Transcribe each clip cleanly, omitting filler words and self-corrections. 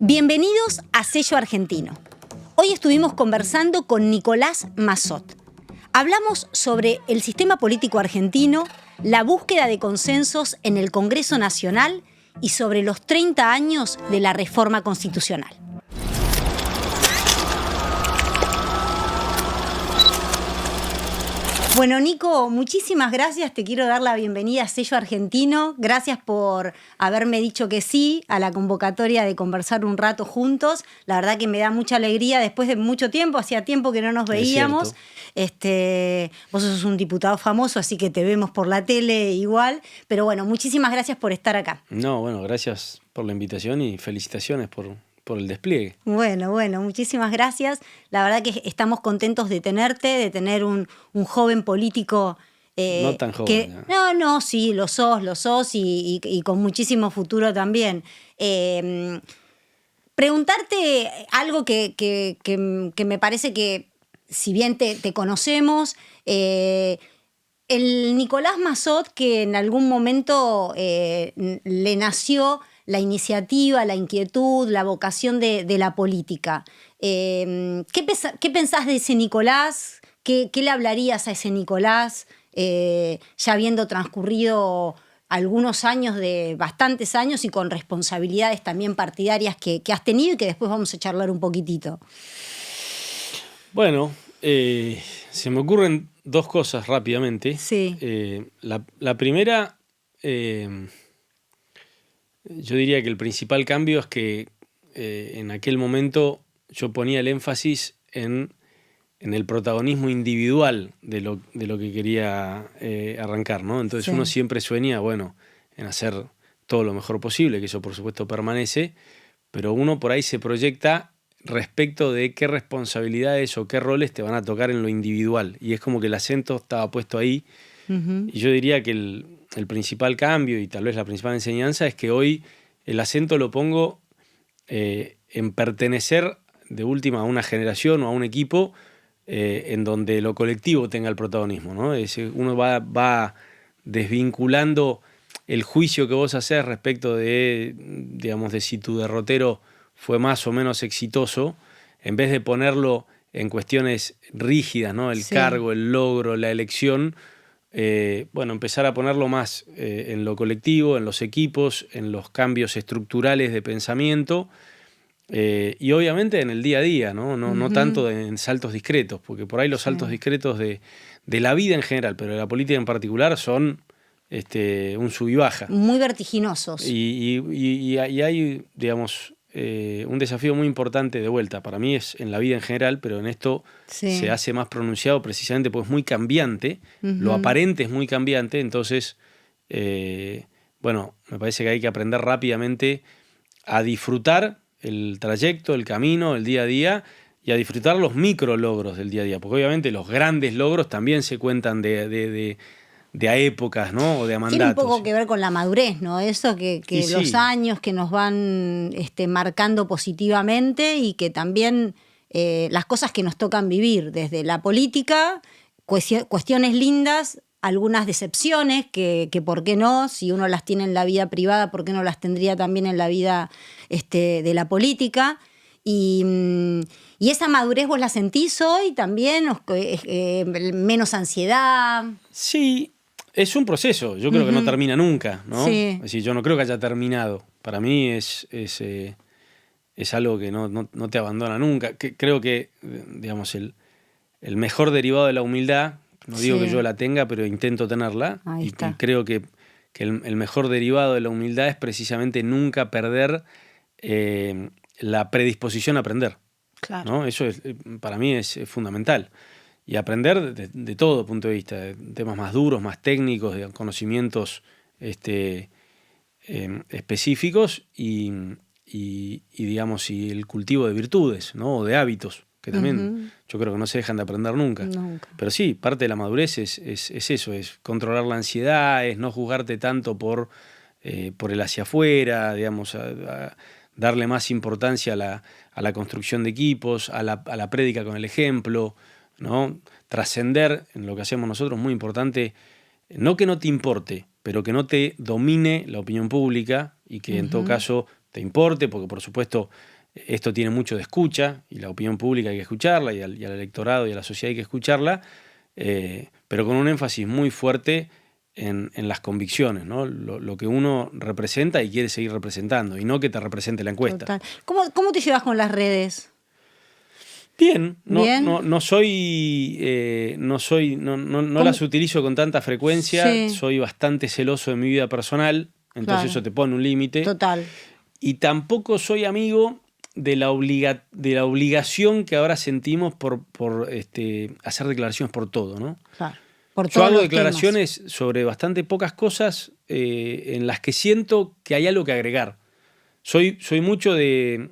Bienvenidos a Sello Argentino. Hoy estuvimos conversando con Nicolás Massot. Hablamos sobre el sistema político argentino, la búsqueda de consensos en el Congreso Nacional y sobre los 30 años de la reforma constitucional. Bueno, Nico, muchísimas gracias. Te quiero dar la bienvenida a Sello Argentino. Gracias por haberme dicho que sí a la convocatoria de conversar un rato juntos. La verdad que me da mucha alegría después de mucho tiempo. Hacía tiempo que no nos veíamos. Vos sos un diputado famoso, así que te vemos por la tele igual. Pero bueno, muchísimas gracias por estar acá. No, bueno, gracias por la invitación y felicitaciones por el despliegue. Bueno, muchísimas gracias. La verdad que estamos contentos de tenerte, de tener un joven político. No tan joven. No, sí, lo sos y con muchísimo futuro también. Preguntarte algo que me parece que, si bien te conocemos, el Nicolás Massot, que en algún momento le nació la iniciativa, la inquietud, la vocación de la política. ¿Qué pensás de ese Nicolás? ¿Qué le hablarías a ese Nicolás, ya habiendo transcurrido algunos años, bastantes años, y con responsabilidades también partidarias que has tenido y que después vamos a charlar un poquitito? Bueno, se me ocurren dos cosas rápidamente. Sí. La primera, yo diría que el principal cambio es que en aquel momento yo ponía el énfasis en el protagonismo individual de lo que quería arrancar, ¿no? Entonces, sí, uno siempre sueña, bueno, en hacer todo lo mejor posible, que eso por supuesto permanece, pero uno por ahí se proyecta respecto de qué responsabilidades o qué roles te van a tocar en lo individual, y es como que el acento estaba puesto ahí. Uh-huh. Y yo diría que el principal cambio y tal vez la principal enseñanza es que hoy el acento lo pongo en pertenecer de última a una generación o a un equipo en donde lo colectivo tenga el protagonismo, ¿no? Uno va desvinculando el juicio que vos hacés respecto de, digamos, de si tu derrotero fue más o menos exitoso, en vez de ponerlo en cuestiones rígidas, ¿no? El cargo, el logro, la elección. Empezar a ponerlo más en lo colectivo, en los equipos, en los cambios estructurales de pensamiento y obviamente en el día a día, ¿no? No tanto en saltos discretos, porque por ahí los saltos discretos de la vida en general, pero de la política en particular, son un sub y baja. Muy vertiginosos. Y hay, digamos, un desafío muy importante de vuelta. Para mí es en la vida en general, pero en esto se hace más pronunciado precisamente porque es muy cambiante. Lo aparente es muy cambiante, entonces, me parece que hay que aprender rápidamente a disfrutar el trayecto, el camino, el día a día, y a disfrutar los micro logros del día a día, porque obviamente los grandes logros también se cuentan de a épocas, ¿no? O de a mandatos. Tiene un poco que ver con la madurez, ¿no? Eso que los años que nos van marcando positivamente, y que también las cosas que nos tocan vivir desde la política, cuestiones lindas, algunas decepciones que por qué no, si uno las tiene en la vida privada, por qué no las tendría también en la vida de la política. Y esa madurez vos la sentís hoy también, menos ansiedad. Sí. Es un proceso, yo creo que no termina nunca, ¿no? Sí. Es decir, yo no creo que haya terminado. Para mí es algo que no te abandona nunca. Creo que, digamos, el mejor derivado de la humildad, no digo que yo la tenga, pero intento tenerla. Ahí está. Y creo que el mejor derivado de la humildad es precisamente nunca perder la predisposición a aprender. Claro. ¿No? Eso para mí es fundamental. Y aprender de todo punto de vista, de temas más duros, más técnicos, de conocimientos específicos y digamos, y el cultivo de virtudes, ¿no? O de hábitos, que también yo creo que no se dejan de aprender nunca. Pero sí, parte de la madurez es eso, es controlar la ansiedad, es no juzgarte tanto por el hacia afuera, digamos, a darle más importancia a la construcción de equipos, a la prédica con el ejemplo, ¿no? Trascender en lo que hacemos nosotros, muy importante, no que no te importe, pero que no te domine la opinión pública y que en todo caso te importe, porque por supuesto esto tiene mucho de escucha y la opinión pública hay que escucharla y al electorado y a la sociedad hay que escucharla, pero con un énfasis muy fuerte en las convicciones, ¿no? Lo que uno representa y quiere seguir representando, y no que te represente la encuesta. Total. ¿Cómo te llevas con las redes? Bien, Bien. no las utilizo con tanta frecuencia, Sí. soy bastante celoso de mi vida personal, entonces Claro. eso te pone un límite. Total. Y tampoco soy amigo de la obligación que ahora sentimos por hacer declaraciones por todo, ¿no? Claro. Por Yo todos hago los declaraciones sobre bastante pocas cosas en las que siento que hay algo que agregar. Soy mucho de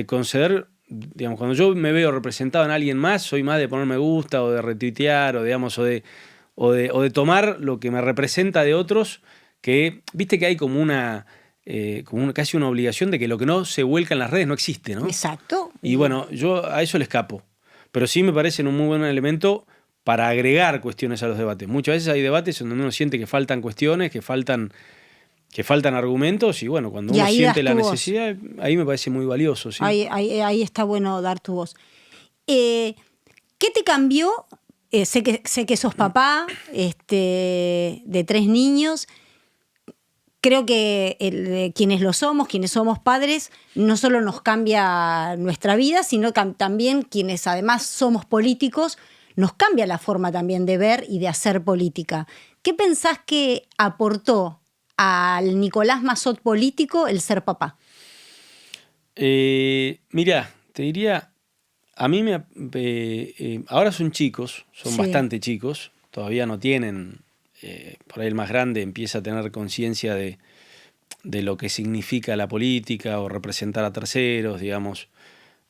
conceder, digamos, cuando yo me veo representado en alguien más, soy más de poner me gusta o de retuitear o de tomar lo que me representa de otros, que viste que hay como casi una obligación de que lo que no se vuelca en las redes no existe, ¿no? Exacto. Y bueno, yo a eso le escapo. Pero sí me parecen un muy buen elemento para agregar cuestiones a los debates. Muchas veces hay debates en donde uno siente que faltan cuestiones, que faltan argumentos, y bueno, cuando Y uno ahí siente das la tu voz. necesidad, ahí me parece muy valioso. ¿Sí? Ahí está bueno dar tu voz. ¿Qué te cambió? Sé que sos papá de 3 niños. Creo que quienes somos padres, no solo nos cambia nuestra vida, sino también quienes además somos políticos, nos cambia la forma también de ver y de hacer política. ¿Qué pensás que aportó al Nicolás Massot político el ser papá? Mirá, te diría, a mí ahora son chicos, son Sí. bastante chicos, todavía no tienen, por ahí el más grande empieza a tener conciencia de lo que significa la política o representar a terceros, digamos.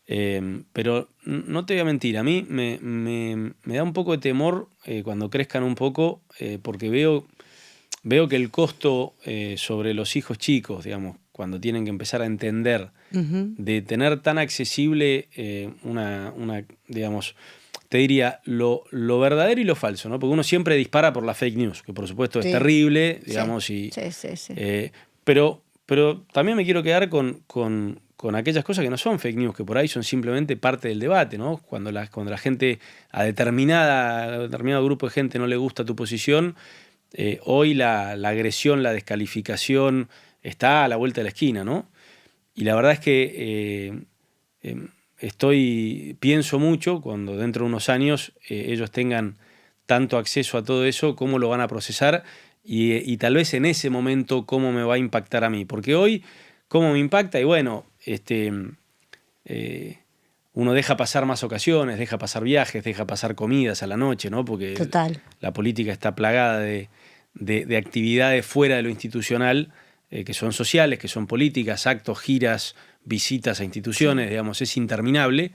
Pero no te voy a mentir, a mí me da un poco de temor cuando crezcan un poco, porque veo que el costo sobre los hijos chicos, digamos, cuando tienen que empezar a entender de tener tan accesible digamos, te diría, lo verdadero y lo falso, ¿no? Porque uno siempre dispara por la fake news, que por supuesto es terrible, digamos, sí. Pero también me quiero quedar con aquellas cosas que no son fake news, que por ahí son simplemente parte del debate, ¿no? Cuando la gente, a determinado grupo de gente no le gusta tu posición, hoy la agresión, la descalificación está a la vuelta de la esquina, ¿no? Y la verdad es que pienso mucho cuando dentro de unos años ellos tengan tanto acceso a todo eso, cómo lo van a procesar y tal vez en ese momento cómo me va a impactar a mí. Porque hoy, cómo me impacta, y bueno, uno deja pasar más ocasiones, deja pasar viajes, deja pasar comidas a la noche, ¿no? Porque Total. la política está plagada de actividades fuera de lo institucional, que son sociales, que son políticas, actos, giras, visitas a instituciones, digamos, es interminable.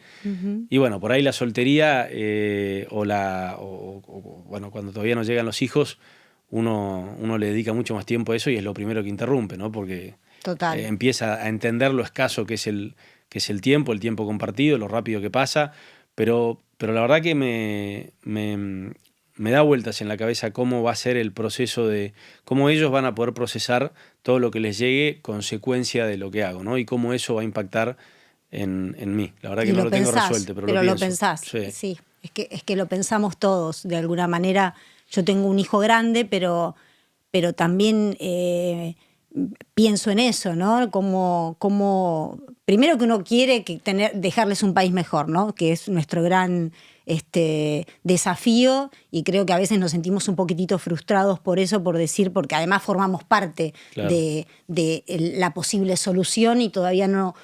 Y bueno, por ahí la soltería bueno, cuando todavía no llegan los hijos, uno le dedica mucho más tiempo a eso y es lo primero que interrumpe, ¿no? Porque Total. empieza a entender lo escaso que es el tiempo compartido, lo rápido que pasa, pero la verdad que me da vueltas en la cabeza cómo va a ser el proceso de cómo ellos van a poder procesar todo lo que les llegue consecuencia de lo que hago, ¿no? Y cómo eso va a impactar en mí. La verdad que no lo tengo resuelto, pero lo pienso. Pensás, Sí. sí. Es que lo pensamos todos, de alguna manera. Yo tengo un hijo grande, pero también pienso en eso, ¿no? Como primero que uno quiere dejarles un país mejor, ¿no? Que es nuestro gran desafío, y creo que a veces nos sentimos un poquitito frustrados por eso, porque además formamos parte Claro. de la posible solución, y todavía no,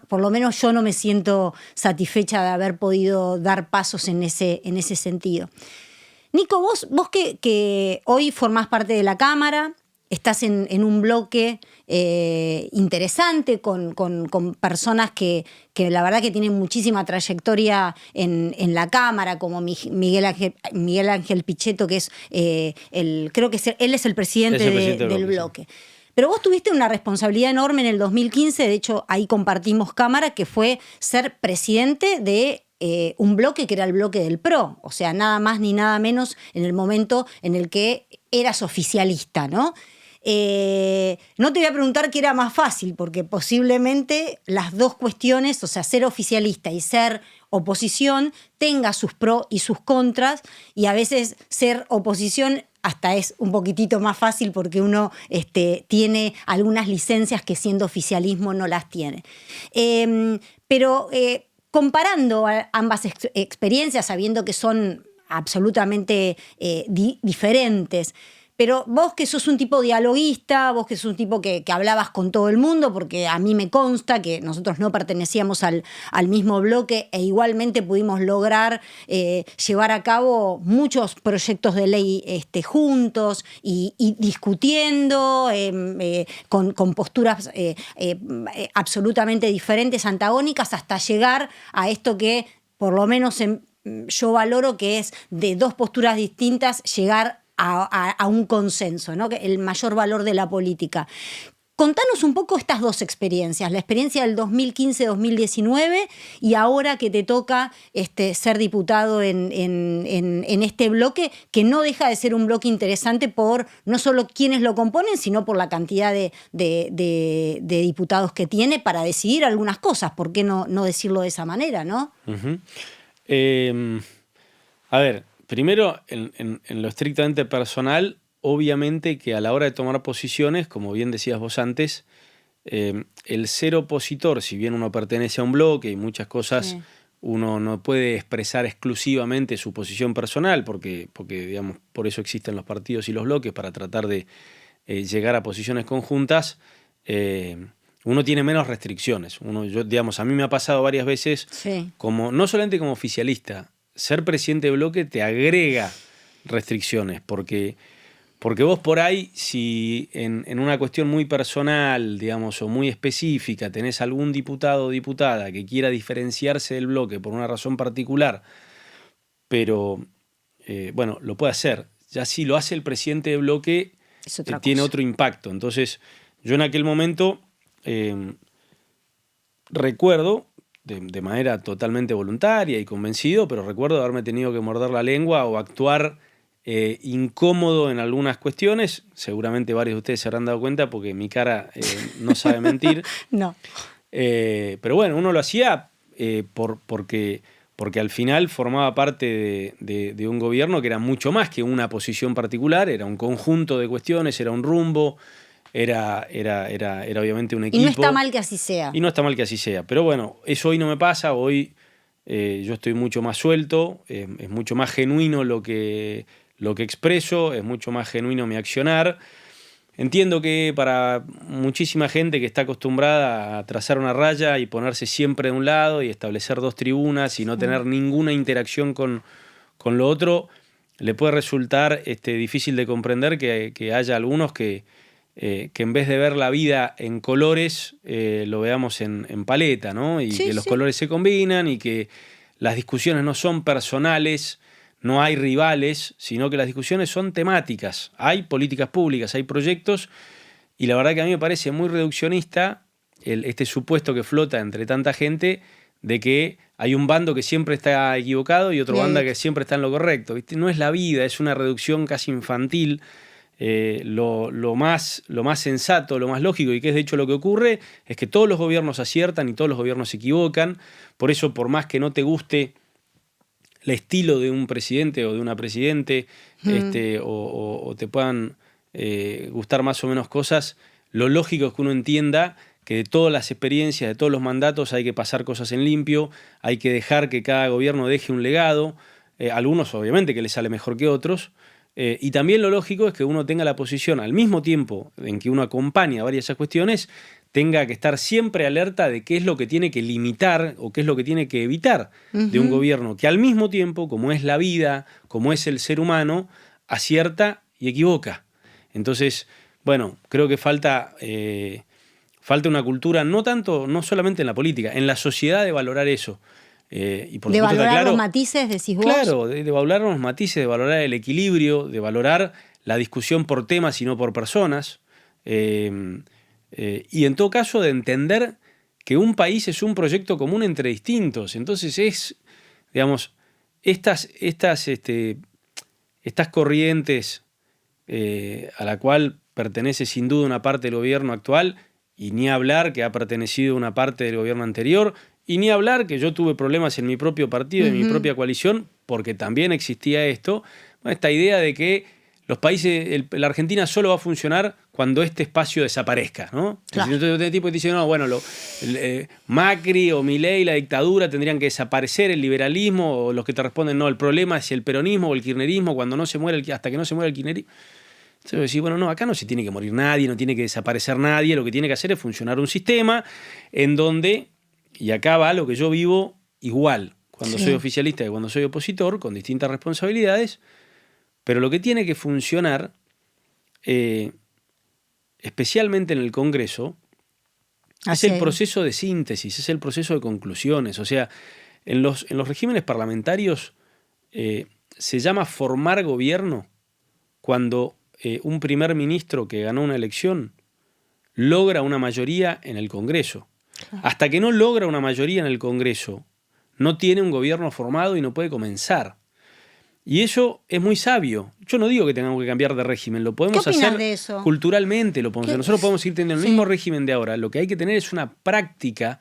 por lo menos yo no me siento satisfecha de haber podido dar pasos en ese sentido. Nico, vos que hoy formás parte de la Cámara, estás en un bloque interesante con personas que la verdad que tienen muchísima trayectoria en la Cámara, como Miguel Ángel Pichetto, que es creo que él es el presidente del bloque. Sí. Pero vos tuviste una responsabilidad enorme en el 2015, de hecho ahí compartimos Cámara, que fue ser presidente de un bloque que era el bloque del PRO, o sea, nada más ni nada menos en el momento en el que eras oficialista, ¿no? No te voy a preguntar qué era más fácil, porque posiblemente las dos cuestiones, o sea, ser oficialista y ser oposición, tenga sus pros y sus contras, y a veces ser oposición hasta es un poquitito más fácil porque uno tiene algunas licencias que siendo oficialismo no las tiene. Pero comparando ambas experiencias, sabiendo que son absolutamente diferentes, pero vos que sos un tipo dialoguista, vos que sos un tipo que hablabas con todo el mundo, porque a mí me consta que nosotros no pertenecíamos al mismo bloque e igualmente pudimos lograr llevar a cabo muchos proyectos de ley juntos y discutiendo con posturas absolutamente diferentes, antagónicas, hasta llegar a esto que por lo menos yo valoro, que es de dos posturas distintas llegar a un consenso, ¿no? El mayor valor de la política. Contanos un poco estas dos experiencias, la experiencia del 2015-2019 y ahora que te toca ser diputado en este bloque, que no deja de ser un bloque interesante por no solo quienes lo componen, sino por la cantidad de diputados que tiene para decidir algunas cosas. ¿Por qué no decirlo de esa manera, no? Uh-huh. A ver, primero, en lo estrictamente personal, obviamente que a la hora de tomar posiciones, como bien decías vos antes, el ser opositor, si bien uno pertenece a un bloque y muchas cosas, sí, uno no puede expresar exclusivamente su posición personal, porque digamos, por eso existen los partidos y los bloques, para tratar de llegar a posiciones conjuntas. Uno tiene menos restricciones. Digamos, a mí me ha pasado varias veces, sí, no solamente como oficialista, ser presidente de bloque te agrega restricciones, porque vos por ahí, si en una cuestión muy personal, digamos, o muy específica, tenés algún diputado o diputada que quiera diferenciarse del bloque por una razón particular, pero bueno, lo puede hacer. Ya si lo hace el presidente de bloque, tiene otro impacto. Entonces, yo en aquel momento recuerdo, de manera totalmente voluntaria y convencido, pero recuerdo haberme tenido que morder la lengua o actuar incómodo en algunas cuestiones. Seguramente varios de ustedes se habrán dado cuenta porque mi cara no sabe mentir. No. Pero bueno, uno lo hacía porque al final formaba parte de un gobierno que era mucho más que una posición particular, era un conjunto de cuestiones, era un rumbo. Era obviamente un equipo. Y no está mal que así sea. Y no está mal que así sea. Pero bueno, eso hoy no me pasa. Hoy yo estoy mucho más suelto, es mucho más genuino lo que expreso, es mucho más genuino mi accionar. Entiendo que para muchísima gente que está acostumbrada a trazar una raya y ponerse siempre de un lado y establecer dos tribunas y no tener ninguna interacción con lo otro, le puede resultar difícil de comprender que haya algunos que en vez de ver la vida en colores, lo veamos en paleta, ¿no? Y sí, que los colores se combinan y que las discusiones no son personales, no hay rivales, sino que las discusiones son temáticas. Hay políticas públicas, hay proyectos, y la verdad que a mí me parece muy reduccionista este supuesto que flota entre tanta gente de que hay un bando que siempre está equivocado y otro bando que siempre está en lo correcto, ¿viste? No es la vida, es una reducción casi infantil. Lo más sensato, lo más lógico, y que es de hecho lo que ocurre, es que todos los gobiernos aciertan y todos los gobiernos se equivocan. Por eso, por más que no te guste el estilo de un presidente o de una presidente, o te puedan gustar más o menos cosas, lo lógico es que uno entienda que de todas las experiencias, de todos los mandatos, hay que pasar cosas en limpio, hay que dejar que cada gobierno deje un legado, algunos obviamente que les sale mejor que otros. Y también lo lógico es que uno tenga la posición, al mismo tiempo en que uno acompaña varias de esas cuestiones, tenga que estar siempre alerta de qué es lo que tiene que limitar o qué es lo que tiene que evitar de un gobierno que al mismo tiempo, como es la vida, como es el ser humano, acierta y equivoca. Entonces, bueno, creo que falta una cultura, no solamente en la política, en la sociedad, de valorar eso. Y por de valorar claro, los matices, decís vos. Claro, de valorar los matices, de valorar el equilibrio, de valorar la discusión por temas y no por personas. Y en todo caso de entender que un país es un proyecto común entre distintos. Entonces digamos, estas corrientes a la cual pertenece sin duda a una parte del gobierno actual, y ni hablar que ha pertenecido a una parte del gobierno anterior, y ni hablar que yo tuve problemas en mi propio partido, en mi propia coalición, porque también existía esto, esta idea de que los países, la Argentina solo va a funcionar cuando este espacio desaparezca, ¿no? Claro. Entonces, este tipo te dice, no, bueno, Macri o Milei, la dictadura, tendrían que desaparecer, el liberalismo, o los que te responden, no, el problema es el peronismo o el kirchnerismo, cuando no se muere hasta que no se muera el kirchnerismo. Entonces decís, bueno, no, acá no se tiene que morir nadie, no tiene que desaparecer nadie, lo que tiene que hacer es funcionar un sistema en donde, y acá va lo que yo vivo igual, cuando soy oficialista y cuando soy opositor, con distintas responsabilidades, pero lo que tiene que funcionar, especialmente en el Congreso, es el proceso de síntesis, es el proceso de conclusiones. O sea, en los regímenes parlamentarios se llama formar gobierno cuando un primer ministro que ganó una elección logra una mayoría en el Congreso. Hasta que no logra una mayoría en el Congreso, no tiene un gobierno formado y no puede comenzar. Y eso es muy sabio. Yo no digo que tengamos que cambiar de régimen, lo podemos hacer de eso? culturalmente. Nosotros podemos ir teniendo el mismo régimen de ahora. Lo que hay que tener es una práctica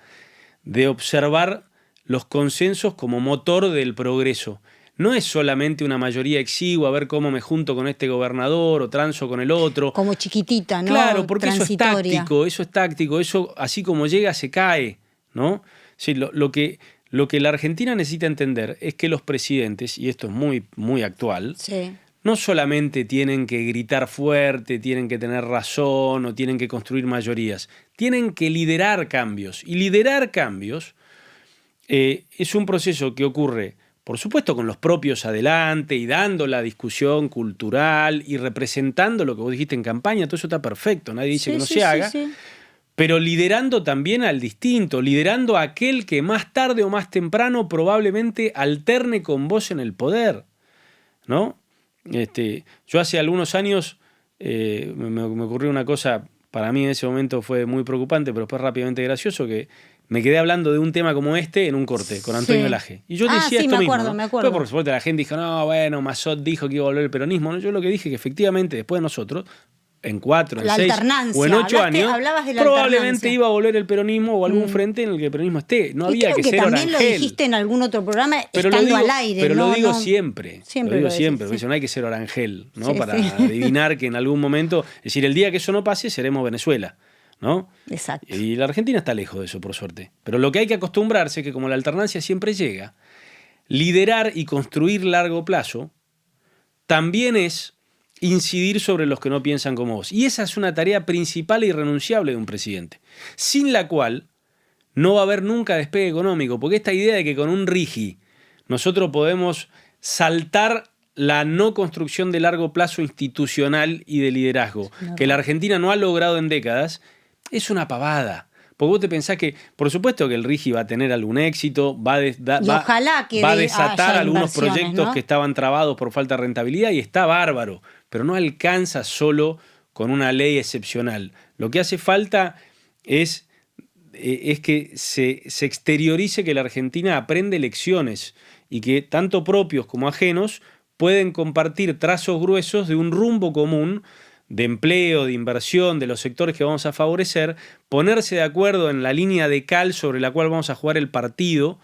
de observar los consensos como motor del progreso. No es solamente una mayoría exigua, a ver cómo me junto con este gobernador o transo con el otro. Como chiquitita, ¿no? Claro, porque transitoria. eso es táctico, eso así como llega se cae, ¿no? Sí, lo que la Argentina necesita entender es que los presidentes, y esto es muy, muy actual, no solamente tienen que gritar fuerte, tienen que tener razón o tienen que construir mayorías, tienen que liderar cambios. Y liderar cambios es un proceso que ocurre, por supuesto, con los propios adelante y dando la discusión cultural y representando lo que vos dijiste en campaña. Todo eso está perfecto, nadie dice que no se haga. Pero liderando también al distinto, liderando a aquel que más tarde o más temprano probablemente alterne con vos en el poder, ¿no? Yo hace algunos años me ocurrió una cosa, para mí en ese momento fue muy preocupante, pero después rápidamente gracioso, que me quedé hablando de un tema como este en un corte con Antonio Laje. Y yo decía esto mismo, ¿no? Me acuerdo. Pero por supuesto la gente dijo, no, bueno, Massot dijo que iba a volver el peronismo. ¿No? Yo lo que dije que efectivamente después de nosotros, en 4, en 6 o en 8 años, probablemente iba a volver el peronismo o algún frente en el que el peronismo esté. No había que ser orangel. También lo dijiste en algún otro programa estando al aire. Pero lo digo siempre. Lo digo siempre. Porque no hay que ser orangel, ¿no? Para adivinar que en algún momento, es decir, el día que eso no pase, seremos Venezuela, ¿no? Exacto. Y la Argentina está lejos de eso, por suerte. Pero lo que hay que acostumbrarse es que como la alternancia siempre llega, liderar y construir largo plazo también es incidir sobre los que no piensan como vos. Y esa es una tarea principal e irrenunciable de un presidente, sin la cual no va a haber nunca despegue económico, porque esta idea de que con un RIGI nosotros podemos saltar la no construcción de largo plazo institucional y de liderazgo, que la Argentina no ha logrado en décadas, es una pavada. Porque vos te pensás que, por supuesto que el RIGI va a tener algún éxito, va a desatar algunos proyectos, ¿no?, que estaban trabados por falta de rentabilidad, y está bárbaro, pero no alcanza solo con una ley excepcional. Lo que hace falta es que se exteriorice que la Argentina aprende lecciones y que tanto propios como ajenos pueden compartir trazos gruesos de un rumbo común de empleo, de inversión, de los sectores que vamos a favorecer, ponerse de acuerdo en la línea de cal sobre la cual vamos a jugar el partido,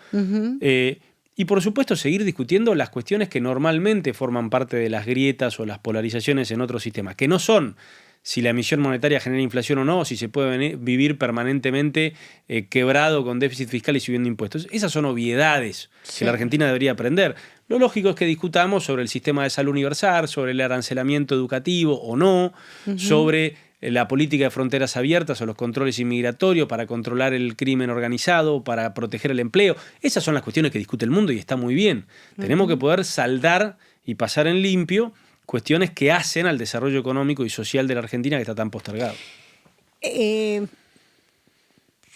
y por supuesto seguir discutiendo las cuestiones que normalmente forman parte de las grietas o las polarizaciones en otros sistemas, que no son si la emisión monetaria genera inflación o no, si se puede vivir permanentemente quebrado con déficit fiscal y subiendo impuestos. Esas son obviedades que la Argentina debería aprender. Lo lógico es que discutamos sobre el sistema de salud universal, sobre el arancelamiento educativo o no, sobre la política de fronteras abiertas o los controles inmigratorios para controlar el crimen organizado, para proteger el empleo. Esas son las cuestiones que discute el mundo y está muy bien. Tenemos que poder saldar y pasar en limpio cuestiones que hacen al desarrollo económico y social de la Argentina, que está tan postergado.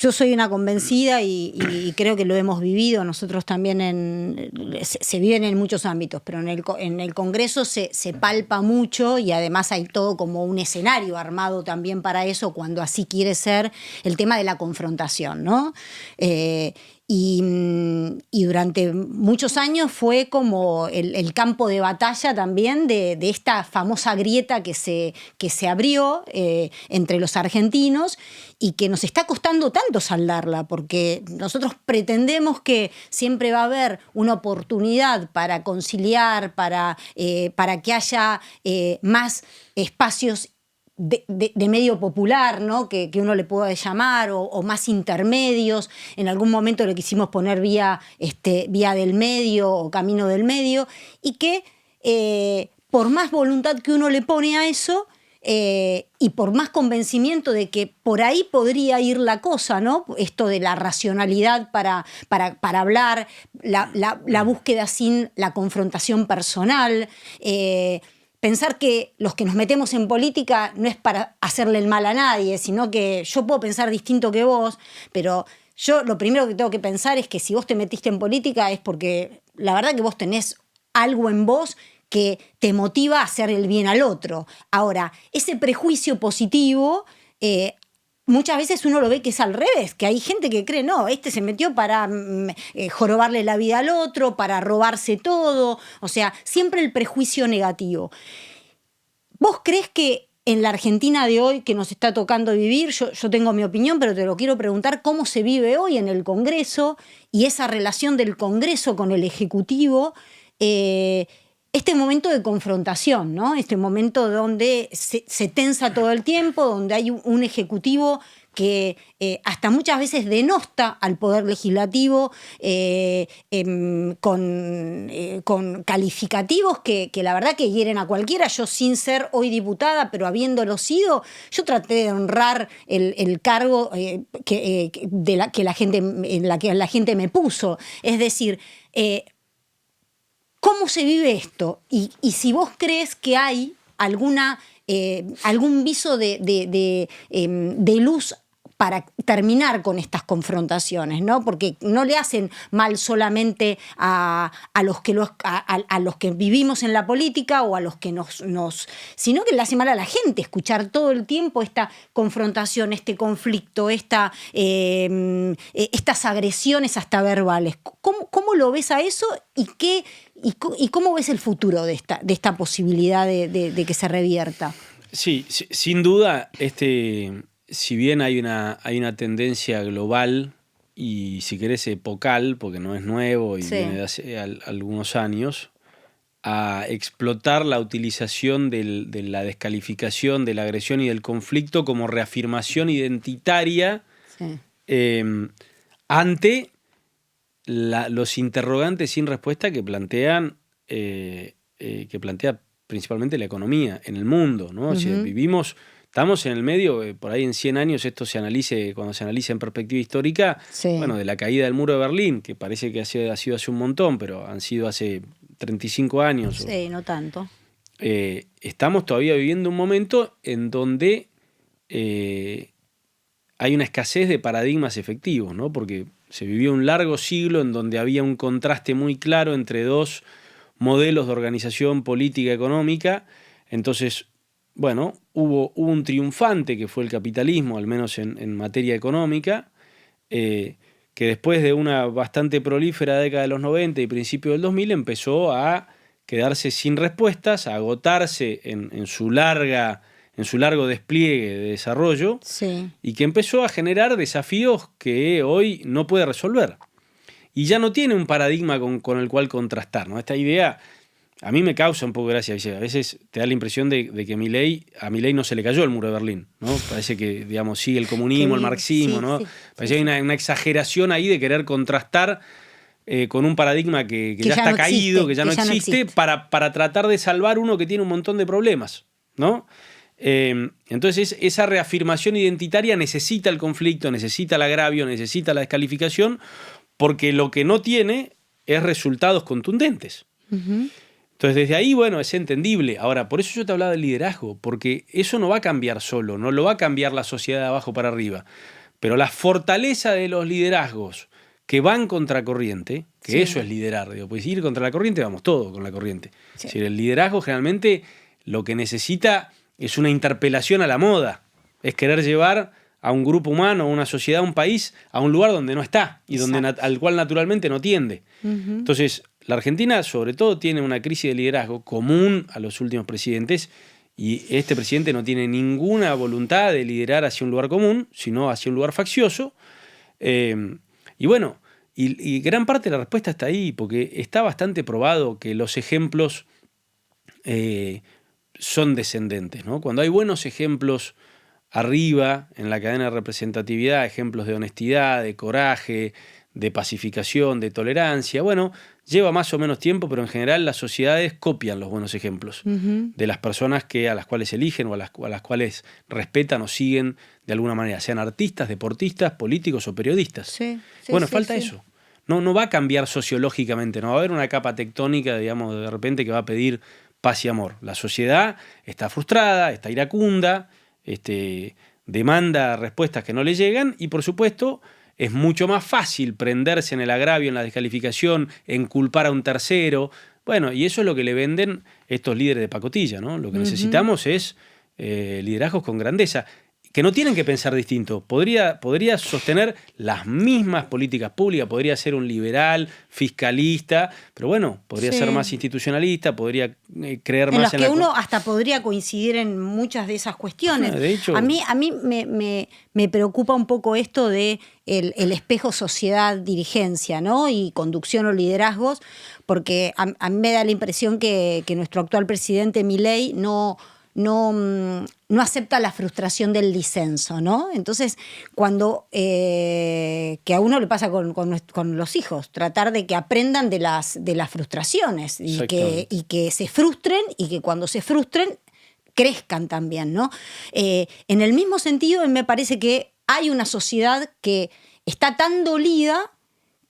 Yo soy una convencida y creo que lo hemos vivido nosotros también. Se viven en muchos ámbitos, pero en el Congreso se palpa mucho, y además hay todo como un escenario armado también para eso, cuando así quiere ser, el tema de la confrontación, ¿no? y durante muchos años fue como el campo de batalla también de esta famosa grieta que se abrió entre los argentinos y que nos está costando tanto saldarla, porque nosotros pretendemos que siempre va a haber una oportunidad para conciliar, para que haya más espacios de medio popular, ¿no? que uno le pueda llamar, o más intermedios. En algún momento le quisimos poner vía del medio o camino del medio, y que por más voluntad que uno le pone a eso, y por más convencimiento de que por ahí podría ir la cosa, ¿no? Esto de la racionalidad para hablar, la búsqueda sin la confrontación personal, pensar que los que nos metemos en política no es para hacerle el mal a nadie, sino que yo puedo pensar distinto que vos, pero yo lo primero que tengo que pensar es que si vos te metiste en política es porque la verdad que vos tenés algo en vos que te motiva a hacer el bien al otro. Ahora, ese prejuicio positivo, muchas veces uno lo ve que es al revés, que hay gente que cree, no, se metió para jorobarle la vida al otro, para robarse todo, o sea, siempre el prejuicio negativo. ¿Vos crees que en la Argentina de hoy que nos está tocando vivir, yo tengo mi opinión, pero te lo quiero preguntar, cómo se vive hoy en el Congreso y esa relación del Congreso con el Ejecutivo, este momento de confrontación, ¿no? Este momento donde se tensa todo el tiempo, donde hay un ejecutivo que hasta muchas veces denosta al Poder Legislativo con calificativos que la verdad que hieren a cualquiera. Yo, sin ser hoy diputada, pero habiéndolo sido, yo traté de honrar el cargo en la que la gente me puso. Es decir, ¿cómo se vive esto? Y si vos crees que hay algún viso de luz para terminar con estas confrontaciones, ¿no? Porque no le hacen mal solamente a los que vivimos en la política o a los que sino que le hace mal a la gente escuchar todo el tiempo esta confrontación, este conflicto, estas agresiones hasta verbales. ¿Cómo lo ves a eso y cómo ves el futuro de esta posibilidad de que se revierta? Sí, sin duda, si bien hay una tendencia global y, si querés, epocal, porque no es nuevo y viene de hace algunos años, a explotar la utilización de la descalificación, de la agresión y del conflicto como reafirmación identitaria ante los interrogantes sin respuesta que plantea principalmente la economía en el mundo, ¿no? O sea, estamos en el medio, por ahí en 100 años cuando se analice en perspectiva histórica, de la caída del muro de Berlín, que parece que ha sido hace un montón, pero han sido hace 35 años. Sí, no tanto. Estamos todavía viviendo un momento en donde hay una escasez de paradigmas efectivos, ¿no? Porque se vivió un largo siglo en donde había un contraste muy claro entre dos modelos de organización política y económica. Entonces, hubo un triunfante que fue el capitalismo, al menos en materia económica, que después de una bastante prolífera década de los 90 y principios del 2000 empezó a quedarse sin respuestas, a agotarse en su largo despliegue de desarrollo, y que empezó a generar desafíos que hoy no puede resolver. Y ya no tiene un paradigma con el cual contrastar, ¿no? Esta idea a mí me causa un poco de gracia. A veces te da la impresión de que a Milei no se le cayó el muro de Berlín, ¿no? Parece que, sigue el comunismo, el marxismo, ¿no? Parece que hay una exageración ahí de querer contrastar con un paradigma que ya está caído, que ya no existe, para tratar de salvar uno que tiene un montón de problemas, ¿no? Entonces esa reafirmación identitaria necesita el conflicto, necesita el agravio, necesita la descalificación, porque lo que no tiene es resultados contundentes. Entonces desde ahí, es entendible. Ahora, por eso yo te hablaba del liderazgo, porque eso no va a cambiar solo, no lo va a cambiar la sociedad de abajo para arriba. Pero la fortaleza de los liderazgos que van contracorriente, que eso es liderar, pues ir contra la corriente, vamos todos con la corriente. Es decir, el liderazgo generalmente lo que necesita es una interpelación a la moda, es querer llevar a un grupo humano, a una sociedad, a un país, a un lugar donde no está y donde al cual naturalmente no tiende. Entonces, la Argentina sobre todo tiene una crisis de liderazgo común a los últimos presidentes y este presidente no tiene ninguna voluntad de liderar hacia un lugar común, sino hacia un lugar faccioso. Y bueno, y gran parte de la respuesta está ahí, porque está bastante probado que los ejemplos son descendentes, ¿no? Cuando hay buenos ejemplos arriba en la cadena de representatividad, ejemplos de honestidad, de coraje, de pacificación, de tolerancia, bueno, lleva más o menos tiempo, pero en general las sociedades copian los buenos ejemplos de las personas a las cuales eligen o a las cuales respetan o siguen de alguna manera, sean artistas, deportistas, políticos o periodistas. Falta eso. No va a cambiar sociológicamente, no va a haber una capa tectónica, digamos, de repente que va a pedir paz y amor. La sociedad está frustrada, está iracunda, demanda respuestas que no le llegan y, por supuesto, es mucho más fácil prenderse en el agravio, en la descalificación, en culpar a un tercero. Bueno, y eso es lo que le venden estos líderes de pacotilla, ¿no? Lo que necesitamos es liderazgos con grandeza, que no tienen que pensar distinto. Podría sostener las mismas políticas públicas, podría ser un liberal, fiscalista, pero bueno, podría ser más institucionalista, podría creer más en los que uno hasta podría coincidir en muchas de esas cuestiones. De hecho, a mí me preocupa un poco esto de el espejo sociedad-dirigencia, ¿no? Y conducción o liderazgos, porque a mí me da la impresión que nuestro actual presidente Milei no acepta la frustración del disenso, ¿no? Entonces, cuando que a uno le pasa con los hijos, tratar de que aprendan de las frustraciones y que se frustren y que cuando se frustren crezcan también, ¿no? En el mismo sentido, me parece que hay una sociedad que está tan dolida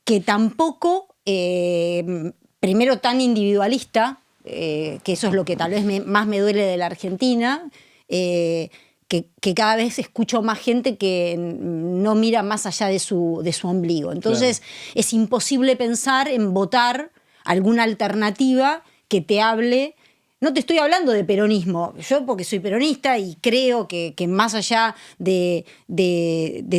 que tampoco, primero tan individualista, que eso es lo que tal vez más me duele de la Argentina, que cada vez escucho más gente que no mira más allá de su ombligo. Entonces es imposible pensar en votar alguna alternativa que te hable. No te estoy hablando de peronismo, yo porque soy peronista y creo que más allá de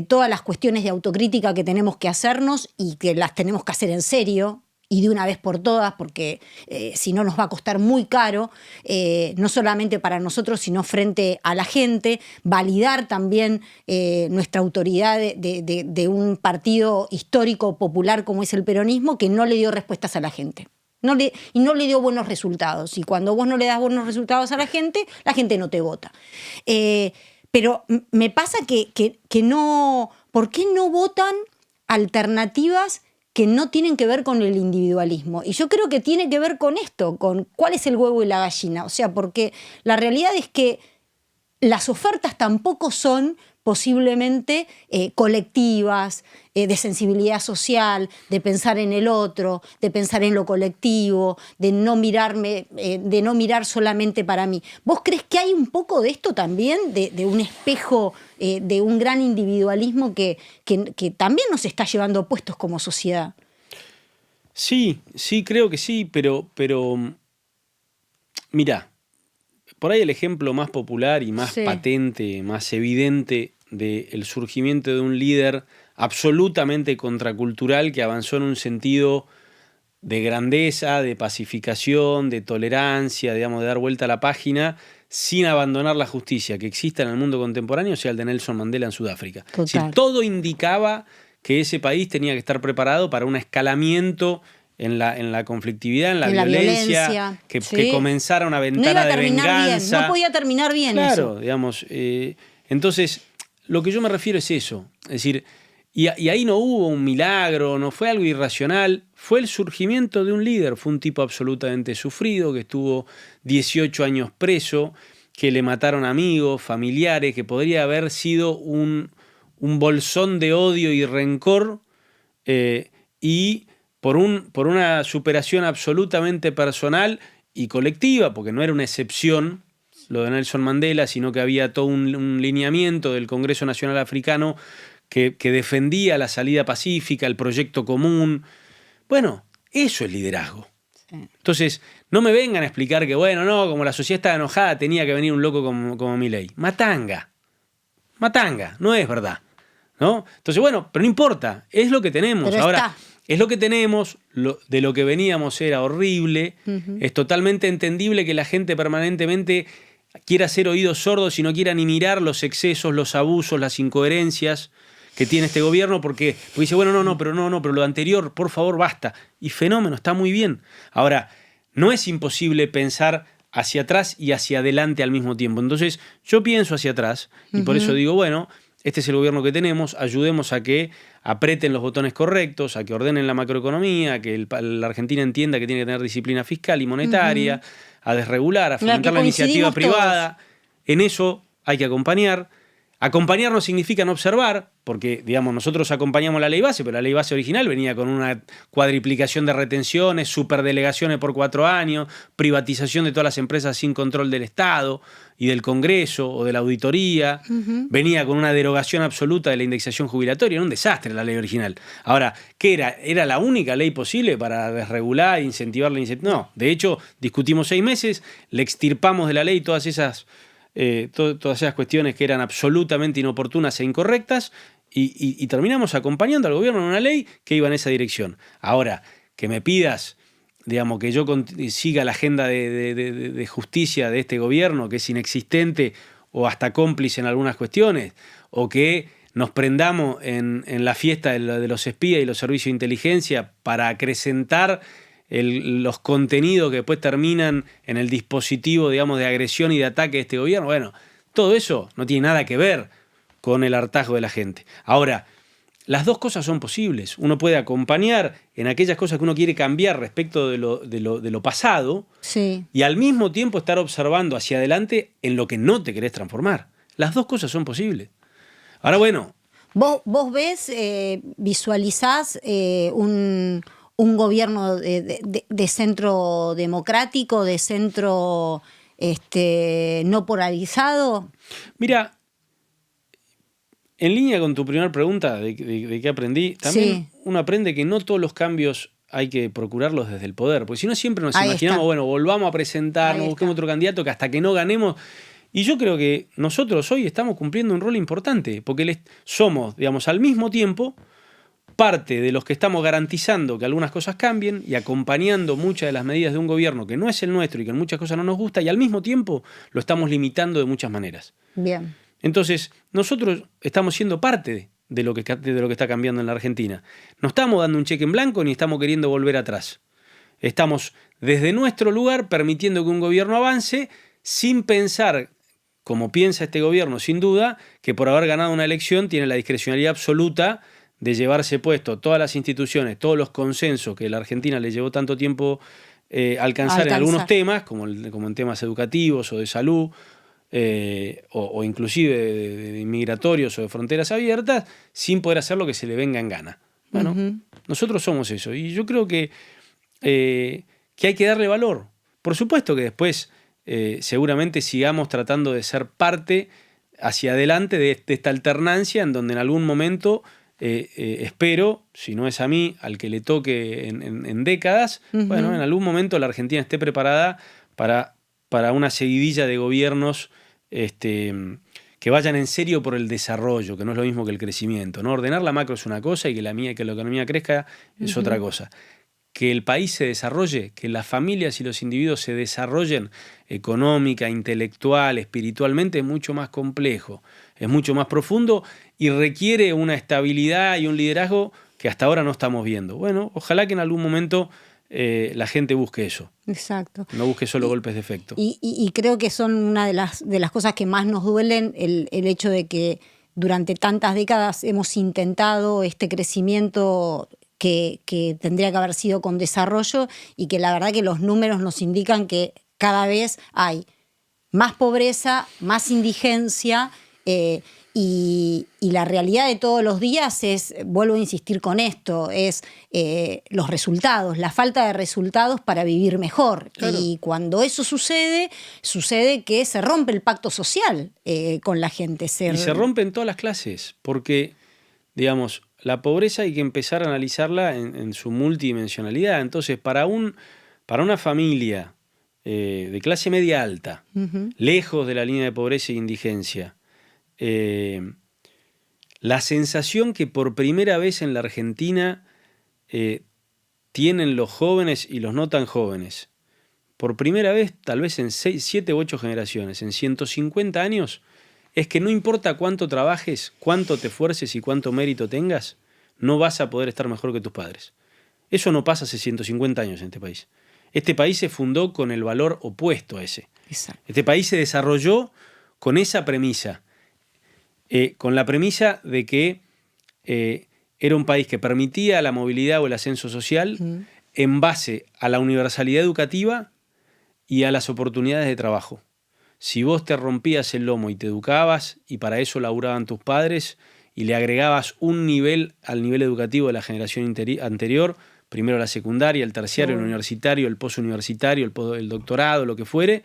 todas las cuestiones de autocrítica que tenemos que hacernos y que las tenemos que hacer en serio, y de una vez por todas, porque si no nos va a costar muy caro, no solamente para nosotros, sino frente a la gente, validar también nuestra autoridad de un partido histórico popular como es el peronismo, que no le dio respuestas a la gente. Y no le dio buenos resultados. Y cuando vos no le das buenos resultados a la gente no te vota. Pero me pasa que no... ¿Por qué no votan alternativas que no tienen que ver con el individualismo? Y yo creo que tiene que ver con esto, con cuál es el huevo y la gallina. O sea, porque la realidad es que las ofertas tampoco son posiblemente colectivas, de sensibilidad social, de pensar en el otro, de pensar en lo colectivo, de no mirar solamente para mí. ¿Vos crees que hay un poco de esto también, de un espejo, de un gran individualismo que también nos está llevando puestos como sociedad? Sí, creo que sí, pero mirá, por ahí el ejemplo más popular y más patente, más evidente del surgimiento de un líder absolutamente contracultural que avanzó en un sentido de grandeza, de pacificación, de tolerancia, digamos, de dar vuelta a la página sin abandonar la justicia que exista en el mundo contemporáneo, sea el de Nelson Mandela en Sudáfrica. Es decir, todo indicaba que ese país tenía que estar preparado para un escalamiento en la conflictividad, en la violencia, que comenzara una ventana de venganza. Bien, no podía terminar bien eso. Claro, digamos. Entonces, lo que yo me refiero es eso. Es decir, y ahí no hubo un milagro, no fue algo irracional, fue el surgimiento de un líder. Fue un tipo absolutamente sufrido, que estuvo 18 años preso, que le mataron amigos, familiares, que podría haber sido un bolsón de odio y rencor, y por una superación absolutamente personal y colectiva, porque no era una excepción lo de Nelson Mandela, sino que había todo un lineamiento del Congreso Nacional Africano que defendía la salida pacífica, el proyecto común. Bueno, eso es liderazgo. Sí. Entonces, no me vengan a explicar que, bueno, no, como la sociedad estaba enojada, tenía que venir un loco como Milei. Matanga. matanga, no es verdad, ¿no? Entonces, bueno, pero no importa, es lo que tenemos. Pero Ahora, está. es lo que tenemos, de lo que veníamos era horrible, es totalmente entendible que la gente permanentemente quiera hacer oídos sordos y no quiera ni mirar los excesos, los abusos, las incoherencias que tiene este gobierno, porque dice, bueno, pero lo anterior, por favor, basta. Y fenómeno, está muy bien. Ahora, no es imposible pensar hacia atrás y hacia adelante al mismo tiempo. Entonces, yo pienso hacia atrás y por eso digo, bueno, este es el gobierno que tenemos, ayudemos a que aprieten los botones correctos, a que ordenen la macroeconomía, a que la Argentina entienda que tiene que tener disciplina fiscal y monetaria, a desregular, a fomentar la iniciativa privada. En eso hay que acompañar. Acompañar no significa no observar, porque, digamos, nosotros acompañamos la ley base, pero la ley base original venía con una cuadriplicación de retenciones, superdelegaciones por 4 años, privatización de todas las empresas sin control del Estado y del Congreso o de la auditoría, venía con una derogación absoluta de la indexación jubilatoria, era un desastre la ley original. Ahora, ¿qué era? ¿Era la única ley posible para desregular e incentivar la iniciativa? No, de hecho, discutimos 6 meses, le extirpamos de la ley todas esas cuestiones que eran absolutamente inoportunas e incorrectas y terminamos acompañando al gobierno en una ley que iba en esa dirección. Ahora, que me pidas, digamos, que yo siga la agenda de justicia de este gobierno, que es inexistente o hasta cómplice en algunas cuestiones, o que nos prendamos en la fiesta de los espías y los servicios de inteligencia para acrecentar los contenidos que después terminan en el dispositivo, digamos, de agresión y de ataque de este gobierno. Bueno, todo eso no tiene nada que ver con el hartazgo de la gente. Ahora, las dos cosas son posibles. Uno puede acompañar en aquellas cosas que uno quiere cambiar respecto de lo pasado, sí, y al mismo tiempo estar observando hacia adelante en lo que no te querés transformar. Las dos cosas son posibles. Ahora, bueno. ¿Vos ves, visualizás un gobierno de centro democrático, de centro no polarizado? Mira, en línea con tu primera pregunta de qué aprendí, también uno aprende que no todos los cambios hay que procurarlos desde el poder, porque si no siempre nos imaginamos, bueno, volvamos a presentarnos, busquemos otro candidato que hasta que no ganemos. Y yo creo que nosotros hoy estamos cumpliendo un rol importante, porque somos, digamos, al mismo tiempo parte de los que estamos garantizando que algunas cosas cambien y acompañando muchas de las medidas de un gobierno que no es el nuestro y que en muchas cosas no nos gusta, y al mismo tiempo lo estamos limitando de muchas maneras. Bien. Entonces, nosotros estamos siendo parte de lo que está cambiando en la Argentina. No estamos dando un cheque en blanco ni estamos queriendo volver atrás. Estamos desde nuestro lugar permitiendo que un gobierno avance sin pensar, como piensa este gobierno sin duda, que por haber ganado una elección tiene la discrecionalidad absoluta de llevarse puesto todas las instituciones, todos los consensos que la Argentina le llevó tanto tiempo alcanzar en algunos temas, como en temas educativos o de salud, o inclusive de inmigratorios o de fronteras abiertas, sin poder hacer lo que se le venga en gana. Bueno, nosotros somos eso. Y yo creo que hay que darle valor. Por supuesto que después seguramente sigamos tratando de ser parte hacia adelante de esta alternancia en donde en algún momento espero, si no es a mí, al que le toque en décadas, bueno, en algún momento la Argentina esté preparada para una seguidilla de gobiernos que vayan en serio por el desarrollo, que no es lo mismo que el crecimiento, ¿no? Ordenar la macro es una cosa y que la economía crezca es otra cosa. Que el país se desarrolle, que las familias y los individuos se desarrollen económica, intelectual, espiritualmente, es mucho más complejo, es mucho más profundo y requiere una estabilidad y un liderazgo que hasta ahora no estamos viendo. Bueno, ojalá que en algún momento la gente busque eso. Exacto. No busque solo golpes de efecto. Y creo que son una de las cosas que más nos duelen, el hecho de que durante tantas décadas hemos intentado este crecimiento que tendría que haber sido con desarrollo, y que la verdad que los números nos indican que cada vez hay más pobreza, más indigencia, y la realidad de todos los días es, vuelvo a insistir con esto, es los resultados, la falta de resultados para vivir mejor. Claro. Y cuando eso sucede que se rompe el pacto social con la gente. Y se rompe en todas las clases, porque, digamos, la pobreza hay que empezar a analizarla en su multidimensionalidad. Entonces, para una familia de clase media alta, lejos de la línea de pobreza e indigencia, la sensación que por primera vez en la Argentina tienen los jóvenes y los no tan jóvenes, por primera vez, tal vez en 6, 7 u 8 generaciones, en 150 años, es que no importa cuánto trabajes, cuánto te esfuerces y cuánto mérito tengas, no vas a poder estar mejor que tus padres. Eso no pasa hace 150 años en este país. Este país se fundó con el valor opuesto a ese. Exacto. Este país se desarrolló con esa premisa, con la premisa de que era un país que permitía la movilidad o el ascenso social en base a la universalidad educativa y a las oportunidades de trabajo. Si vos te rompías el lomo y te educabas, y para eso laburaban tus padres, y le agregabas un nivel al nivel educativo de la generación anterior, primero la secundaria, el terciario, el universitario, el posuniversitario, el doctorado, lo que fuere,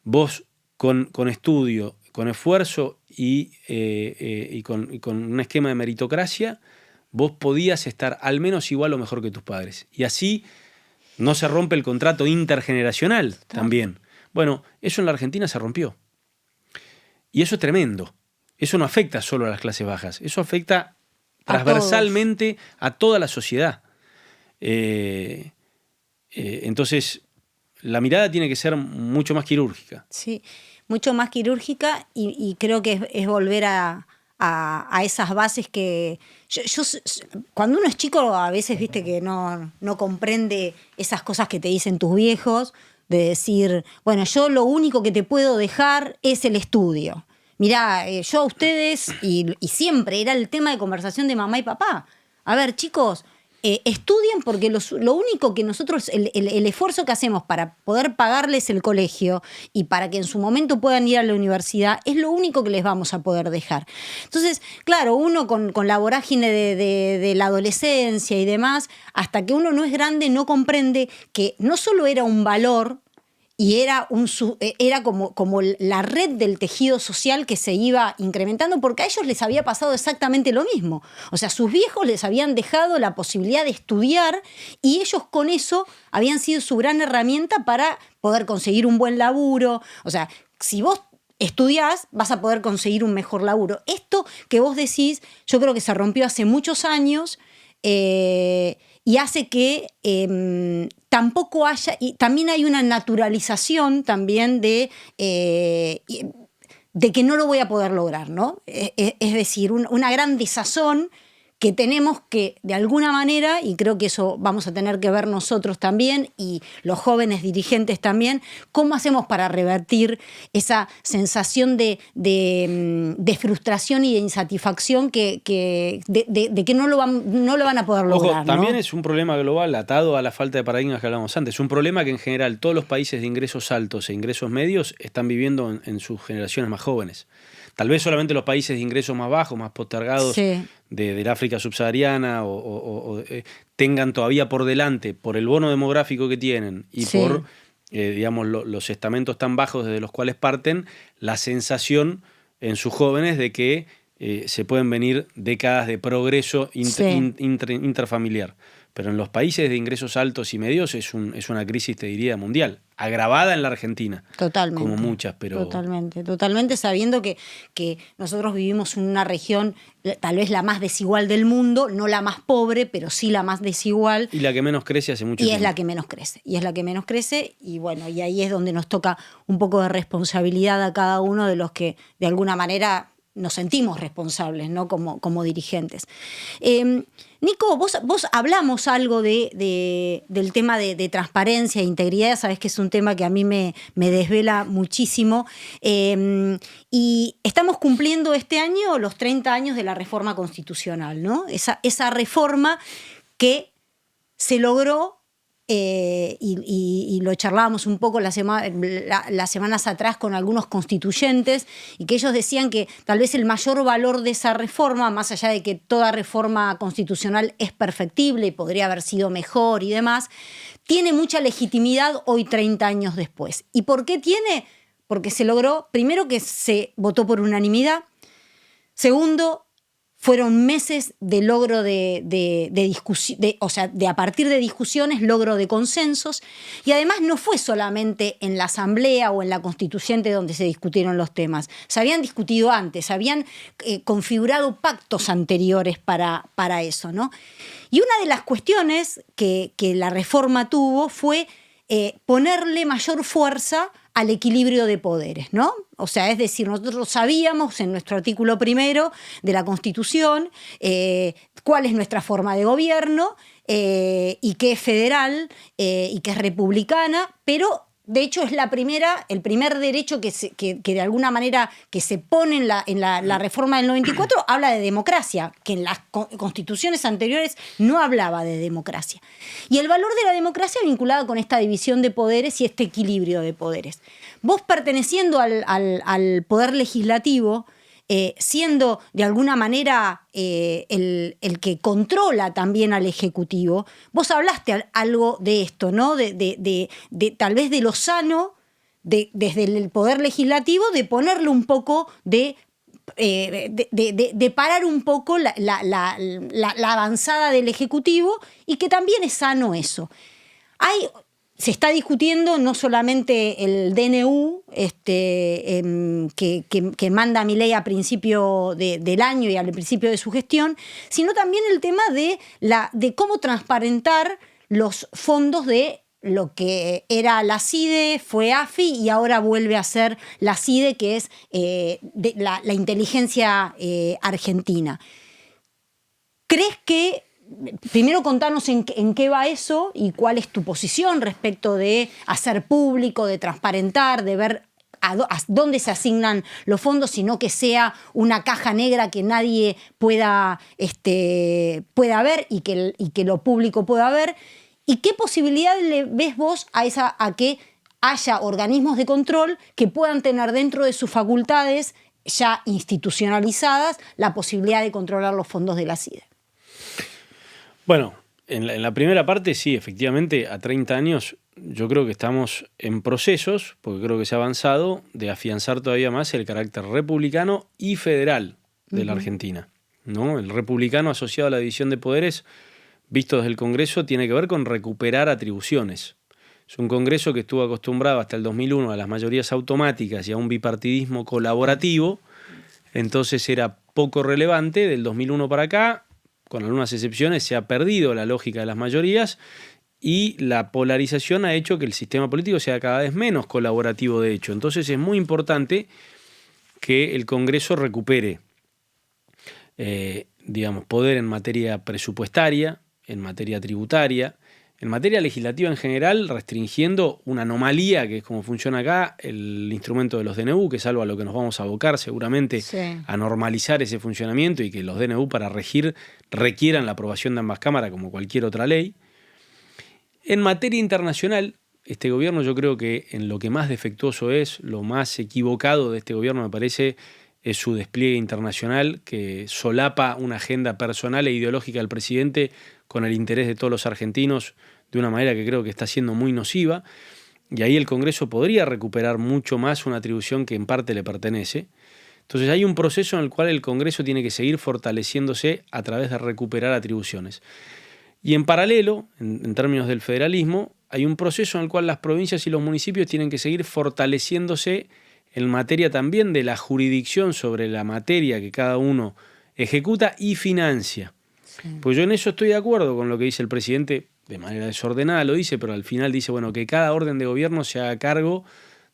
vos con estudio, con esfuerzo y con un esquema de meritocracia, vos podías estar al menos igual o mejor que tus padres. Y así no se rompe el contrato intergeneracional también. Bueno, eso en la Argentina se rompió. Y eso es tremendo. Eso no afecta solo a las clases bajas, eso afecta transversalmente a toda la sociedad. Entonces, la mirada tiene que ser mucho más quirúrgica. Sí, mucho más quirúrgica y creo que es volver a esas bases que... cuando uno es chico a veces viste que no comprende esas cosas que te dicen tus viejos, de decir, bueno, yo lo único que te puedo dejar es el estudio. Mirá, yo a ustedes, y siempre era el tema de conversación de mamá y papá. A ver, chicos, estudien porque lo único que nosotros, el esfuerzo que hacemos para poder pagarles el colegio y para que en su momento puedan ir a la universidad es lo único que les vamos a poder dejar. Entonces, claro, uno con la vorágine de la adolescencia y demás, hasta que uno no es grande no comprende que no solo era un valor, y era como la red del tejido social que se iba incrementando, porque a ellos les había pasado exactamente lo mismo. O sea, sus viejos les habían dejado la posibilidad de estudiar y ellos con eso habían sido su gran herramienta para poder conseguir un buen laburo. O sea, si vos estudiás, vas a poder conseguir un mejor laburo. Esto que vos decís, yo creo que se rompió hace muchos años, y hace que tampoco haya, y también hay una naturalización también de que no lo voy a poder lograr, ¿no? Es decir, una gran desazón que tenemos que, de alguna manera, y creo que eso vamos a tener que ver nosotros también, y los jóvenes dirigentes también, cómo hacemos para revertir esa sensación de frustración y de insatisfacción de que no lo van a poder lograr. Ojo, también ¿no? es un problema global atado a la falta de paradigmas que hablábamos antes. Un problema que en general todos los países de ingresos altos e ingresos medios están viviendo en sus generaciones más jóvenes. Tal vez solamente los países de ingresos más bajos, más postergados, sí, del África subsahariana tengan todavía por delante, por el bono demográfico que tienen y sí, por digamos, los estamentos tan bajos desde los cuales parten, la sensación en sus jóvenes de que se pueden venir décadas de progreso intrafamiliar. Pero en los países de ingresos altos y medios es una crisis, te diría, mundial, agravada en la Argentina. Totalmente. Como muchas, pero... Totalmente, sabiendo que nosotros vivimos en una región tal vez la más desigual del mundo, no la más pobre, pero sí la más desigual. Y la que menos crece hace mucho tiempo. Y es la que menos crece, y bueno, y ahí es donde nos toca un poco de responsabilidad a cada uno de los que de alguna manera nos sentimos responsables, ¿no? como dirigentes. Nico, vos hablamos algo del tema de transparencia e integridad, sabés que es un tema que a mí me desvela muchísimo, y estamos cumpliendo este año los 30 años de la reforma constitucional, ¿no? Esa reforma que se logró, y lo charlábamos un poco las semanas atrás con algunos constituyentes, y que ellos decían que tal vez el mayor valor de esa reforma, más allá de que toda reforma constitucional es perfectible y podría haber sido mejor y demás, tiene mucha legitimidad hoy 30 años después. ¿Y por qué tiene? Porque se logró, primero, que se votó por unanimidad, segundo, fueron meses de logro de discusión, o sea, de a partir de discusiones, logro de consensos, y además no fue solamente en la Asamblea o en la Constituyente donde se discutieron los temas, se habían discutido antes, se habían configurado pactos anteriores para eso, ¿no? Y una de las cuestiones que la reforma tuvo fue ponerle mayor fuerza al equilibrio de poderes, ¿no? O sea, es decir, nosotros sabíamos en nuestro artículo 1 de la Constitución cuál es nuestra forma de gobierno y qué es federal y qué es republicana, pero de hecho es el primer derecho que de alguna manera que se pone en la reforma del 94, habla de democracia, que en las constituciones anteriores no hablaba de democracia. Y el valor de la democracia vinculado con esta división de poderes y este equilibrio de poderes. Vos perteneciendo al poder legislativo, siendo de alguna manera el que controla también al Ejecutivo, vos hablaste algo de esto, ¿no? De tal vez de lo sano, desde el Poder Legislativo, de ponerle un poco de parar un poco la avanzada del Ejecutivo, y que también es sano eso. Se está discutiendo no solamente el DNU que manda Milei a principio del año y al principio de su gestión, sino también el tema de cómo transparentar los fondos de lo que era la CIDE, fue AFI y ahora vuelve a ser la CIDE, que es la inteligencia argentina. ¿Crees que primero contanos en qué va eso y cuál es tu posición respecto de hacer público, de transparentar, de ver a dónde se asignan los fondos, sino que sea una caja negra que nadie pueda ver y que lo público pueda ver? ¿Y qué posibilidad le ves vos a que haya organismos de control que puedan tener dentro de sus facultades ya institucionalizadas la posibilidad de controlar los fondos de la CIDE? Bueno, en la primera parte sí, efectivamente, a 30 años yo creo que estamos en procesos, porque creo que se ha avanzado, de afianzar todavía más el carácter republicano y federal de la Argentina, ¿no? El republicano asociado a la división de poderes, visto desde el Congreso, tiene que ver con recuperar atribuciones. Es un Congreso que estuvo acostumbrado hasta el 2001 a las mayorías automáticas y a un bipartidismo colaborativo, entonces era poco relevante. Del 2001 para acá, con algunas excepciones, se ha perdido la lógica de las mayorías y la polarización ha hecho que el sistema político sea cada vez menos colaborativo, de hecho. Entonces es muy importante que el Congreso recupere poder en materia presupuestaria, en materia tributaria, en materia legislativa en general, restringiendo una anomalía que es como funciona acá, el instrumento de los DNU, que es algo a lo que nos vamos a abocar seguramente, sí, a normalizar ese funcionamiento, y que los DNU para regir requieran la aprobación de ambas cámaras como cualquier otra ley. En materia internacional, este gobierno, yo creo que en lo que más defectuoso es, lo más equivocado de este gobierno me parece, es su despliegue internacional, que solapa una agenda personal e ideológica del presidente con el interés de todos los argentinos de una manera que creo que está siendo muy nociva, y ahí el Congreso podría recuperar mucho más una atribución que en parte le pertenece. Entonces hay un proceso en el cual el Congreso tiene que seguir fortaleciéndose a través de recuperar atribuciones. Y en paralelo, en términos del federalismo, hay un proceso en el cual las provincias y los municipios tienen que seguir fortaleciéndose en materia también de la jurisdicción sobre la materia que cada uno ejecuta y financia. Sí. Pues yo en eso estoy de acuerdo con lo que dice el presidente, de manera desordenada lo dice, pero al final dice, bueno, que cada orden de gobierno se haga cargo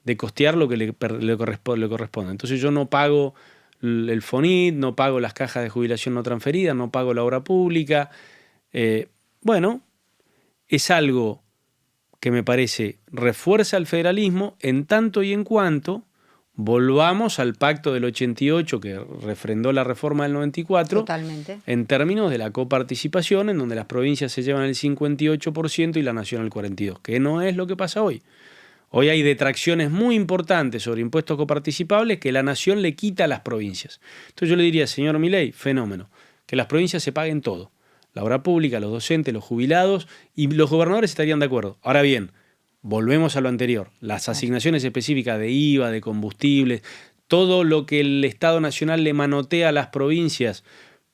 de costear lo que le corresponde. Entonces yo no pago el FONIT, no pago las cajas de jubilación no transferidas, no pago la obra pública. Bueno, es algo que me parece refuerza el federalismo en tanto y en cuanto volvamos al pacto del 88 que refrendó la reforma del 94. Totalmente. En términos de la coparticipación, en donde las provincias se llevan el 58% y la nación el 42%, que no es lo que pasa hoy. Hoy hay detracciones muy importantes sobre impuestos coparticipables que la nación le quita a las provincias. Entonces yo le diría, señor Milei, fenómeno, que las provincias se paguen todo. La obra pública, los docentes, los jubilados, y los gobernadores estarían de acuerdo. Ahora bien, volvemos a lo anterior. Las asignaciones específicas de IVA, de combustibles, todo lo que el Estado Nacional le manotea a las provincias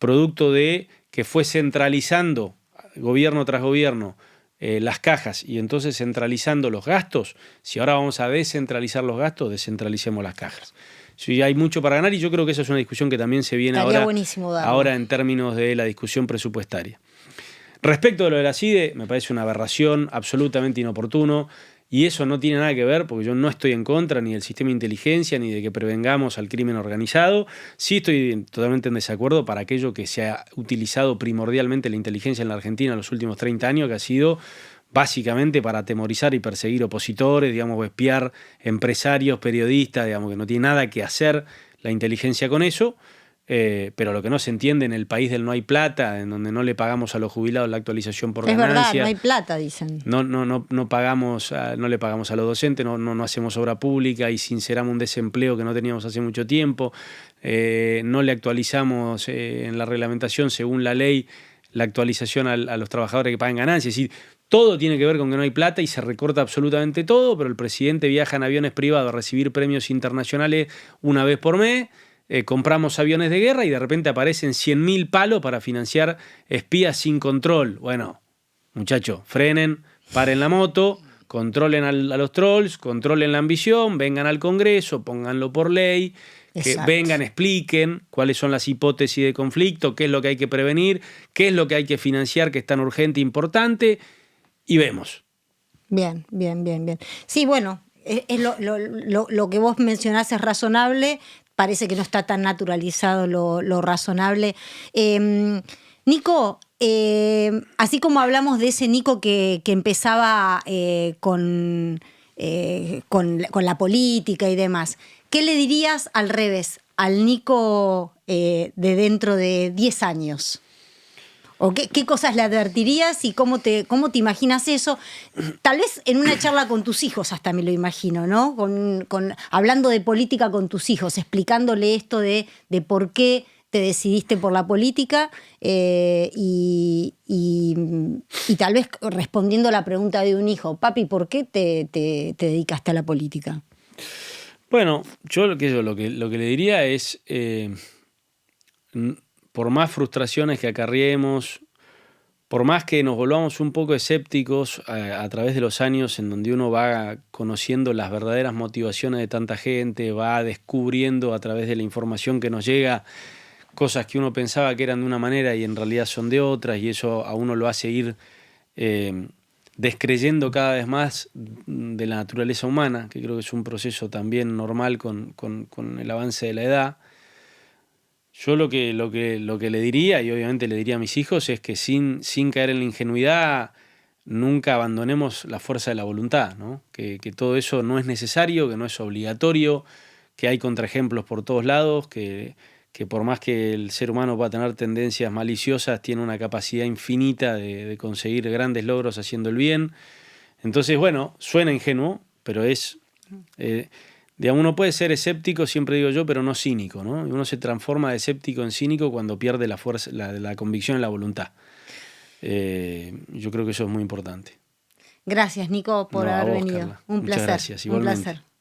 producto de que fue centralizando gobierno tras gobierno las cajas y entonces centralizando los gastos. Si ahora vamos a descentralizar los gastos, descentralicemos las cajas. Sí, hay mucho para ganar y yo creo que esa es una discusión que también se viene ahora en términos de la discusión presupuestaria. Respecto de lo de la CIDE, me parece una aberración, absolutamente inoportuno, y eso no tiene nada que ver, porque yo no estoy en contra ni del sistema de inteligencia, ni de que prevengamos al crimen organizado. Sí estoy totalmente en desacuerdo para aquello que se ha utilizado primordialmente la inteligencia en la Argentina en los últimos 30 años, que ha sido básicamente para atemorizar y perseguir opositores, digamos, o espiar empresarios, periodistas, digamos, que no tiene nada que hacer la inteligencia con eso. Pero lo que no se entiende en el país del no hay plata, en donde no le pagamos a los jubilados la actualización por ganancia. Es verdad, no hay plata, dicen. No pagamos, no le pagamos a los docentes, no hacemos obra pública y sinceramos un desempleo que no teníamos hace mucho tiempo. No le actualizamos en la reglamentación, según la ley, la actualización a los trabajadores que pagan ganancias. Es decir, todo tiene que ver con que no hay plata y se recorta absolutamente todo, pero el presidente viaja en aviones privados a recibir premios internacionales una vez por mes. Compramos aviones de guerra y de repente aparecen 100.000 palos para financiar espías sin control. Bueno, muchachos, frenen, paren la moto, controlen a los trolls, controlen la ambición, vengan al Congreso, pónganlo por ley, que vengan, expliquen cuáles son las hipótesis de conflicto, qué es lo que hay que prevenir, qué es lo que hay que financiar que es tan urgente e importante, y vemos. Bien. Sí, bueno, lo que vos mencionás es razonable. Parece que no está tan naturalizado lo razonable. Nico, así como hablamos de ese Nico que empezaba con la política y demás, ¿qué le dirías al revés, al Nico de dentro de 10 años? ¿O qué cosas le advertirías y cómo te imaginas eso? Tal vez en una charla con tus hijos hasta me lo imagino, ¿no? Hablando de política con tus hijos, explicándole esto de por qué te decidiste por la política y tal vez respondiendo a la pregunta de un hijo, papi, ¿por qué te dedicaste a la política? Bueno, yo lo que le diría es... por más frustraciones que acarriemos, por más que nos volvamos un poco escépticos a través de los años en donde uno va conociendo las verdaderas motivaciones de tanta gente, va descubriendo a través de la información que nos llega cosas que uno pensaba que eran de una manera y en realidad son de otras, y eso a uno lo hace ir descreyendo cada vez más de la naturaleza humana, que creo que es un proceso también normal con el avance de la edad. Yo lo que le diría, y obviamente le diría a mis hijos, es que sin caer en la ingenuidad, nunca abandonemos la fuerza de la voluntad, ¿no? Que todo eso no es necesario, que no es obligatorio, que hay contraejemplos por todos lados, que por más que el ser humano pueda tener tendencias maliciosas, tiene una capacidad infinita de conseguir grandes logros haciendo el bien. Entonces, bueno, suena ingenuo, pero es... digamos, uno puede ser escéptico, siempre digo yo, pero no cínico, ¿no? Uno se transforma de escéptico en cínico cuando pierde la fuerza, la convicción en la voluntad. Yo creo que eso es muy importante. Gracias, Nico, por haber venido. Un placer. Muchas gracias, igualmente. Un placer.